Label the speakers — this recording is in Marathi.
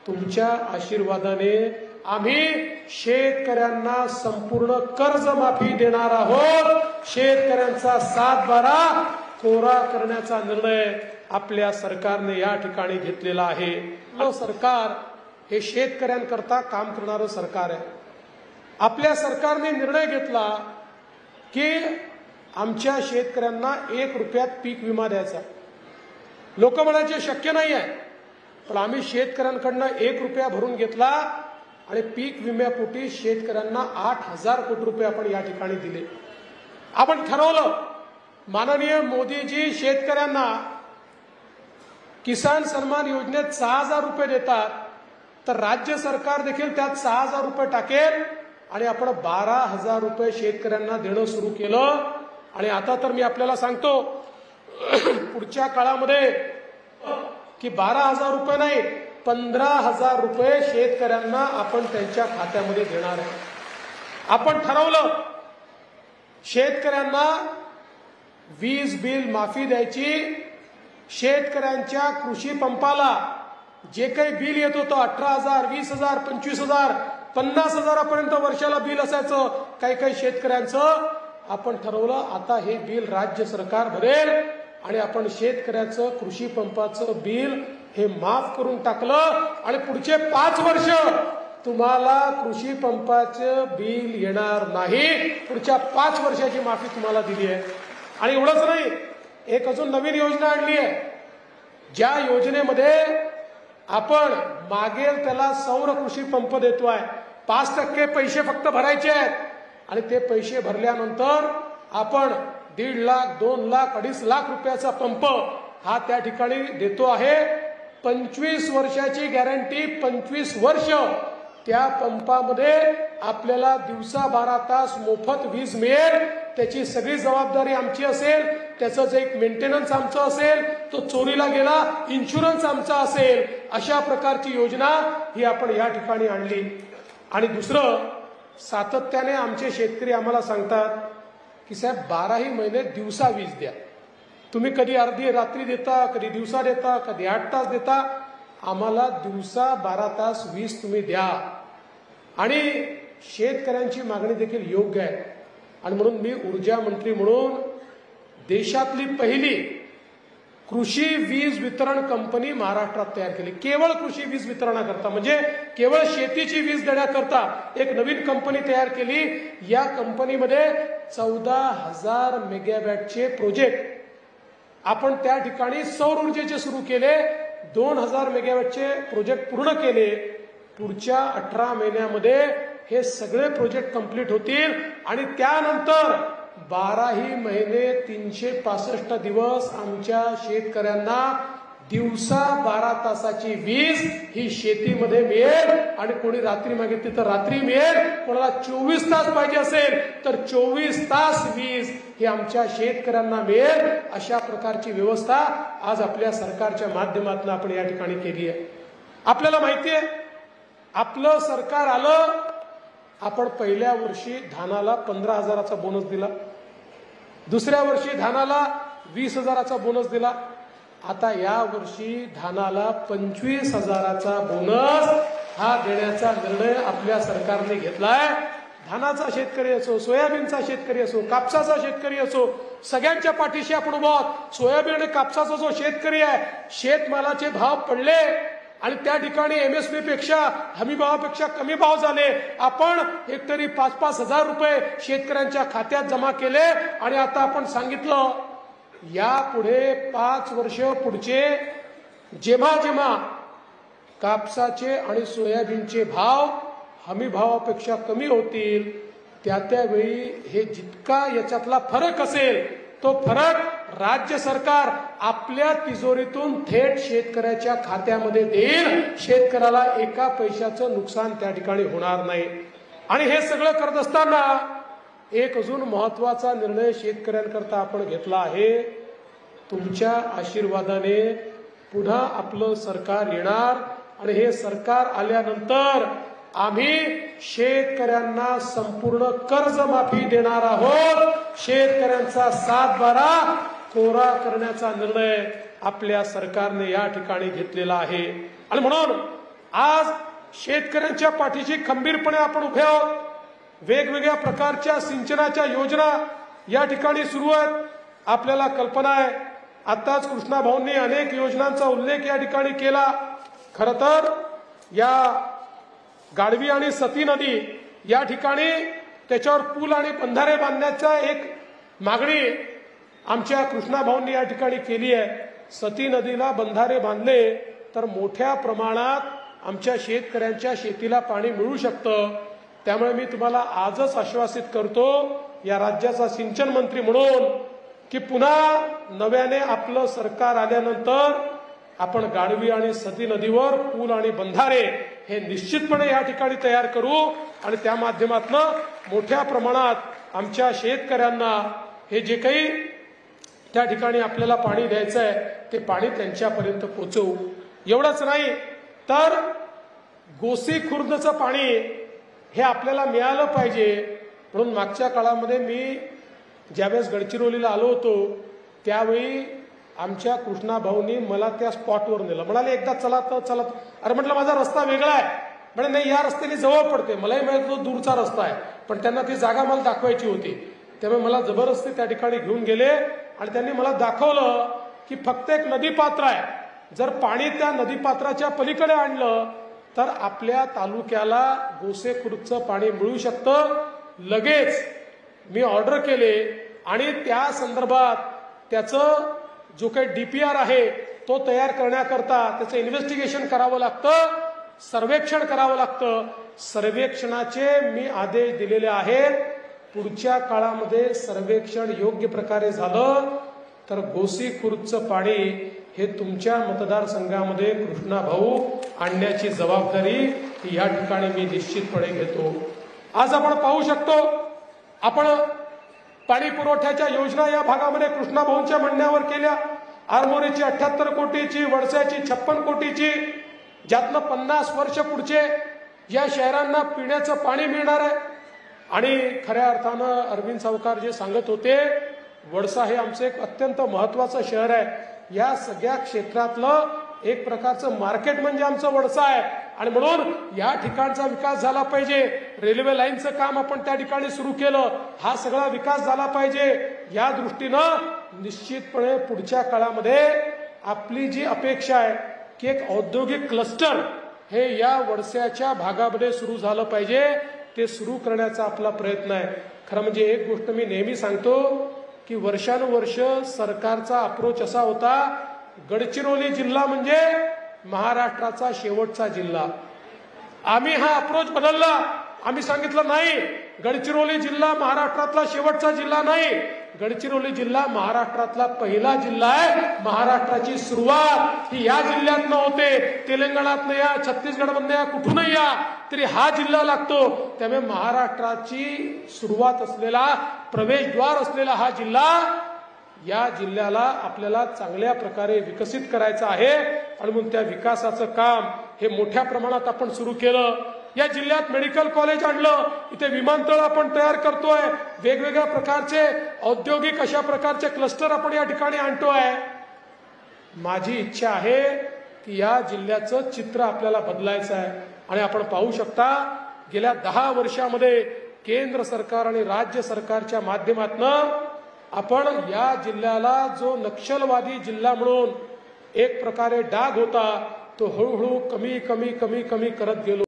Speaker 1: तुमच्या आशीर्वादाने आम्ही शेतकऱ्यांना संपूर्ण कर्जमाफी देणार आहोत। शेतकऱ्यांचा 7/12 कोरा करण्याचा निर्णय आपल्या सरकारने या ठिकाणी घेतलेला आहे। सरकार हे शेतकऱ्यांकरता काम करणारं सरकार आहे। आपल्या सरकारने निर्णय घेतला की आमच्या शेतकऱ्यांना 1 रुपयात पीक विमा द्यायचा। लोक म्हणायचे शक्य नाही आहे, पण आम्ही शेतकऱ्यांकडनं 1 रुपया भरून घेतला आणि पीक विम्यापोटी शेतकऱ्यांना 8,000 कोटी रुपये आपण या ठिकाणी दिले। आपण ठरवलं माननीय मोदीजी शेतकऱ्यांना किसान सन्मान योजनेत 6,000 रुपये देतात, तर राज्य सरकार देखील त्यात 6,000 रुपये टाकेल आणि आपण 12,000 रुपये शेतकऱ्यांना देणं सुरू केलं। आणि आता तर मी आपल्याला सांगतो पुढच्या काळामध्ये की 12,000 रुपये नाही 15,000 रुपये शेतकऱ्यांना आपण त्यांच्या खात्यामध्ये देणार आहे। आपण ठरवलं शेतकऱ्यांना वीज बिल माफी द्यायची। शेतकऱ्यांच्या कृषी पंपाला जे काही बिल येत होतं 18,000, 20,000, 25,000, 50,000 पर्यंत वर्षाला बिल असायचं काही काही शेतकऱ्यांचं, आपण ठरवलं आता हे बिल राज्य सरकार भरेल आणि आपण शेतकऱ्याचं कृषी पंपाचं बिल हे माफ करून टाकलं आणि पुढचे 5 वर्ष तुम्हाला कृषी पंपाचं बिल येणार नाही। पुढच्या 5 वर्षाची माफी तुम्हाला दिली आहे। आणि एवढंच नाही, एक अजून नवीन योजना आणली आहे, ज्या योजनेमध्ये आपण मागेल त्याला सौर कृषी पंप देतोय। 5% पैसे फक्त भरायचे आहेत आणि ते पैसे भरल्यानंतर आपण 1.5 लाख, 2 लाख, 2.5 लाख रुपयाचा पंप हा त्या ठिकाणी देतो आहे। 25 वर्षाची गॅरंटी, 25 वर्ष त्या पंपामध्ये आपल्याला दिवसा 12 तास मोफत वीज मिळेल। त्याची सगळी जबाबदारी आमची असेल, त्याचं जे एक मेंटेनन्स आमचं असेल, तो चोरीला गेला इन्शुरन्स आमचा असेल। अशा प्रकारची योजना ही आपण या ठिकाणी आणली। आणि दुसरं, सातत्याने आमचे शेतकरी आम्हाला सांगतात की साहेब 12ही महिने दिवसा वीज द्या। तुम्ही कधी अर्धी रात्री देता, कधी दिवसा देता, कधी 8 तास देता, आम्हाला दिवसा 12 तास वीज तुम्ही द्या। आणि शेतकऱ्यांची मागणी देखील योग्य आहे आणि म्हणून मी ऊर्जा मंत्री म्हणून देशातली पहिली कृषी वीज वितरण कंपनी महाराष्ट्रात तयार केली। केवळ कृषी वीज वितरणाकरता, म्हणजे केवळ शेतीची वीज देण्याकरता एक नवीन कंपनी तयार केली। या कंपनीमध्ये 14,000 मेगावॅटचे प्रोजेक्ट आपण त्या ठिकाणी सौर ऊर्जेचे सुरू केले। 2,000 मेगावॅटचे प्रोजेक्ट पूर्ण केले। पुढच्या 18 महिन्यामध्ये हे सगळे प्रोजेक्ट कंप्लीट होतील आणि त्यानंतर 12ही महिने 365 दिवस आमच्या शेतकऱ्यांना दिवसा 12 तासाची वीज ही शेतीमध्ये मिळेल। आणि कोणी रात्री मागितली तर रात्री मिळेल, कोणाला 24 तास पाहिजे असेल तर 24 तास वीज ही आमच्या शेतकऱ्यांना मिळेल। अशा प्रकारची व्यवस्था आज आपल्या सरकारच्या माध्यमातून आपण या ठिकाणी केली आहे। आपल्याला माहिती आहे आपलं सरकार आलं, आपण पहिल्या वर्षी धानाला 15,000चा बोनस दिला, दुसऱ्या वर्षी धानाला 20,000चा बोनस दिला, आता या वर्षी धानाला 25,000चा बोनस हा देण्याचा निर्णय आपल्या सरकारने घेतलाय। धानाचा शेतकरी असो, सोयाबीनचा शेतकरी असो, कापसाचा शेतकरी असो, सगळ्यांच्या पाठीशी आपण उभा आहोत। सोयाबीन आणि कापसाचा जो शेतकरी आहे, शेतमालाचे भाव पडले आणि त्या ठिकाणी MSP पेक्षा हमी भावापेक्षा कमी भाव झाले, आपण हेक्टरी 5-5 हजार रुपये शेतकऱ्यांच्या खात्यात जमा केले। आणि आता आपण सांगितलं यापुढे 5 वर्ष पुढचे जेव्हा जेव्हा कापसाचे आणि सोयाबीनचे भाव हमी भावापेक्षा कमी होतील, त्यावेळी हे जितका याच्यातला फरक असेल तो फरक राज्य सरकार आपल्या तिजोरीतून थेट शेतकऱ्याच्या खात्यामध्ये देईल। शेतकऱ्याला एका पैशाचं नुकसान त्या ठिकाणी होणार नाही। आणि हे सगळं करत असताना एक अजून महत्वाचा निर्णय शेतकऱ्यांकरता आपण घेतला आहे। तुमच्या आशीर्वादाने पुन्हा आपलं सरकार येणार आणि हे सरकार आल्यानंतर आम्ही शेतकऱ्यांना संपूर्ण कर्जमाफी देणार आहोत। शेतकऱ्यांचा 7/12 कोरा करण्याचा निर्णय आपल्या सरकारने या ठिकाणी घेतलेला आहे। आणि म्हणून आज शेतकऱ्यांच्या पाठीशी खंबीरपणे आपण उभे आहोत। वेगवेगळ्या प्रकारच्या सिंचनाच्या योजना या ठिकाणी सुरू आहेत। आपल्याला कल्पना आहे, आताच कृष्णा भाऊंनी अनेक योजनांचा उल्लेख या ठिकाणी केला। खरं तर या गाढवी आणि सती नदी या ठिकाणी त्याच्यावर पूल आणि बंधारे बांधण्याचा एक मागणी आमच्या कृष्णा भाऊंनी या ठिकाणी केली आहे। सती नदीला बंधारे बांधले तर मोठ्या प्रमाणात आमच्या शेतकऱ्यांच्या शेतीला पाणी मिळू शकतं। त्यामुळे मी तुम्हाला आजच आश्वासित करतो, या राज्याचा सिंचन मंत्री म्हणून, की पुन्हा नव्याने आपलं सरकार आल्यानंतर आपण गाढवी आणि सती नदीवर पूल आणि बंधारे हे निश्चितपणे या ठिकाणी तयार करू आणि त्या माध्यमातून मोठ्या प्रमाणात आमच्या शेतकऱ्यांना हे जे काही त्या ठिकाणी आपल्याला पाणी द्यायचं आहे ते पाणी त्यांच्यापर्यंत पोहोचवू। एवढंच नाही तर गोसी खुर्दचं पाणी हे आपल्याला मिळालं पाहिजे, म्हणून मागच्या काळामध्ये मी ज्यावेळेस गडचिरोलीला आलो होतो त्यावेळी आमच्या कृष्णा भाऊंनी मला त्या स्पॉटवर नेलं। म्हणाले एकदा चला तर चला। अरे म्हटलं माझा रस्ता वेगळा आहे। म्हणजे नाही, या रस्त्याने जवळ पडते, मलाही माहिती तो दूरचा रस्ता आहे, पण त्यांना ती जागा मला दाखवायची होती। त्यामुळे मला जबरदस्ती त्या ठिकाणी घेऊन गेले आणि त्यांनी मला दाखवलं की फक्त एक नदीपात्र आहे, जर पाणी त्या नदीपात्राच्या पलीकडे आणलं तर आपल्या तालुक्याला गोसेखुर्दचं पाणी मिळू शकतं। लगेच मी ऑर्डर केले आणि त्या संदर्भात त्याचं जो काही डीपीआर आहे तो तयार करण्याकरता त्याचं इन्व्हेस्टिगेशन करावं लागतं, सर्वेक्षण करावं लागतं। सर्वेक्षणाचे मी आदेश दिलेले आहेत। पुढच्या काळामध्ये सर्वेक्षण योग्य प्रकारे झालं तर गोसीखुर्दचं पाणी हे तुमच्या मतदारसंघामध्ये कृष्णा भाऊ आणण्याची जबाबदारी या ठिकाणी मी निश्चितपणे घेतो। आज आपण पाहू शकतो, आपण पाणी पुरवठ्याच्या योजना या भागामध्ये कृष्णा भाऊंच्या म्हणण्यावर केल्या। आरमोरीची 78 कोटीची, वडसाची 56 कोटीची, ज्यातनं 50 वर्ष पुढचे या शहरांना पिण्याचं पाणी मिळणार आहे। आणि खऱ्या अर्थानं अरविंद सावकार जे सांगत होते, वडसा हे आमचं एक अत्यंत महत्वाचं शहर आहे। या सगळ्या क्षेत्रातलं एक प्रकारचं मार्केट म्हणजे आमचं वडसा आहे आणि म्हणून या ठिकाणचा विकास झाला पाहिजे। रेल्वे लाईनचं काम आपण त्या ठिकाणी सुरू केलं, हा सगळा विकास झाला पाहिजे। या दृष्टीनं निश्चितपणे पुढच्या काळामध्ये आपली जी अपेक्षा आहे की एक औद्योगिक क्लस्टर हे या वडसाच्या भागामध्ये सुरू झालं पाहिजे, ते सुरू करण्याचा आपला प्रयत्न आहे। खरं म्हणजे एक गोष्ट मी नेहमी सांगतो की वर्षानुवर्ष सरकारचा अप्रोच असा होता, गडचिरोली जिल्हा म्हणजे महाराष्ट्राचा शेवटचा जिल्हा। आम्ही हा अप्रोच बदलला। आम्ही सांगितलं नाही, गडचिरोली जिल्हा महाराष्ट्रातला शेवटचा जिल्हा नाही, गडचिरोली जिल्हा महाराष्ट्रातला पहिला जिल्हा आहे। महाराष्ट्राची सुरुवात ही या जिल्ह्यातनं होते, तेलंगणातनं या, छत्तीसगडमधनं या, कुठूनही या तरी हा जिल्हा लागतो। त्यामुळे महाराष्ट्राची सुरुवात असलेला, प्रवेशद्वार असलेला हा जिल्हा, या जिल्ह्याला आपल्याला चांगल्या प्रकारे विकसित करायचं आहे आणि म्हणून त्या विकासाचं काम हे मोठ्या प्रमाणात आपण सुरू केलं। या जिल्ह्यात मेडिकल कॉलेज आणलं, इथे विमानतळ आपण तयार करतोय, वेगवेगळ्या प्रकारचे औद्योगिक अशा प्रकारचे क्लस्टर आपण या ठिकाणी आणतोय। माझी इच्छा आहे की या जिल्ह्याचं चित्र आपल्याला बदलायचं आहे आणि आपण पाहू शकता गेल्या 10 वर्षामध्ये केंद्र सरकार आणि राज्य सरकारच्या माध्यमातून आपण या जिल्ह्याला जो नक्षलवादी जिल्हा म्हणून एक प्रकारे डाग होता तो हळूहळू कमी करत गेलो।